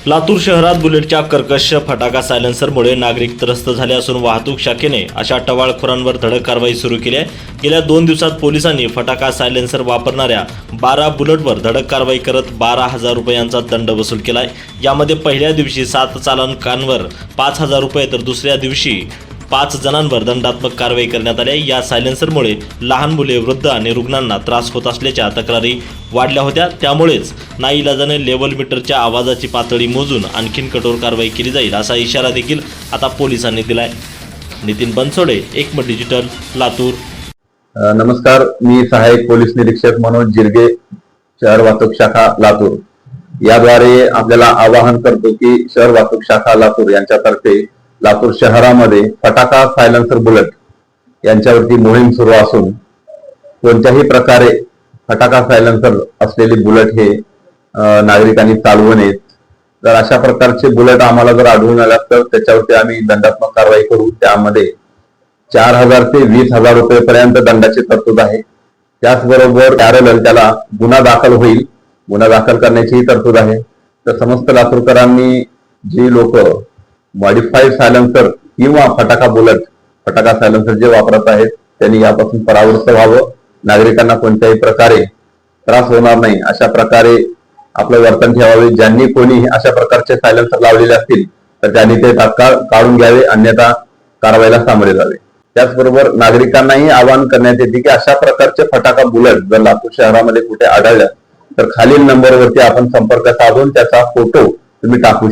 लातूर शहरात बुलेटच्या कर्कश फटाका सायलेन्सरमुळे नागरिक त्रस्त झाले असून वाहतूक शाखेने अशा टवाळखोरांवर धडक कारवाई सुरू केली आहे। गेल्या 2 दिवसात पोलिसांनी फटाका सायलेन्सर वापरणाऱ्या 12 बुलेटवर धडक कारवाई करत 12,000 रुपयांचा दंड वसूल केलाय। यामध्ये पहिल्या दिवशी 7 चालकांवर 5,000 रुपये तर दुसऱ्या दिवशी 5 जणांवर दंडात्मक कारवाई करण्यात आली। या सायलेन्सरमुळे लहान मुले, वृद्ध आणि रुग्णांना त्रास होत असल्याच्या तक्रारी वाढल्या होत्या। त्यामुळेच नाईलाजाने लेव्हल मीटरच्या आवाजाची पातळी मोजून आणखीन कठोर कारवाई केली जाईल असा इशारा देखील आता पोलिसांनी दिलाय। नितीन बनसोडे, एकमत डिजिटल, लातूर। नमस्कार, मी सहाय्यक पोलीस निरीक्षक मनोज जिरगे, शहर वाहतूक शाखा लातूर। याद्वारे आपल्याला आवाहन करतो की शहर वाहतूक शाखा लातूर यांच्यातर्फे लातूर शहरामध्ये फटाका सायलेन्सर बुलेट यांच्यावरती मोहीम सुरू असून कोणत्याही प्रकारे फटाका सायलेन्सर असलेले बुलेट हे नागरिकांनी चालवू नयेत। जर अशा प्रकारचे बुलेट आम्हाला जर आढळून आले तर त्याच्यावरती आम्ही दंडात्मक कारवाई करू। त्यामध्ये 4,000 ते 20,000 रुपये पर्यंत दंडाची तरतूद आहे। त्याचबरोबर पॅरलल त्याला गुन्हा दाखल होईल, गुन्हा दाखल करण्याची तरतूद आहे। तर समस्त लातूरकरांनी जी लोक मॉडिफाईड सायलेन्सर किंवा फटाका सायलेन्सर जे वापरत आहेत त्यांनी यापासून परावृत्त व्हावं। नागरिकांना कोणत्याही प्रकारे त्रास होणार नाही अशा प्रकारे आपलं वर्तन ठेवावे। ज्यांनी कोणी अशा प्रकारचे सायलेन्सर लावलेले असतील तर त्यांनी ते तात्काळ काढून घ्यावे, अन्यथा कारवाईला सामोरे जावे। त्याचबरोबर नागरिकांनाही आवाहन करण्यात येते की अशा प्रकारचे फटाका बुलेट जर लातूर शहरामध्ये कुठे आढळल्या तर खालील नंबरवरती आपण संपर्क साधून त्याचा फोटो तुम्ही टाकू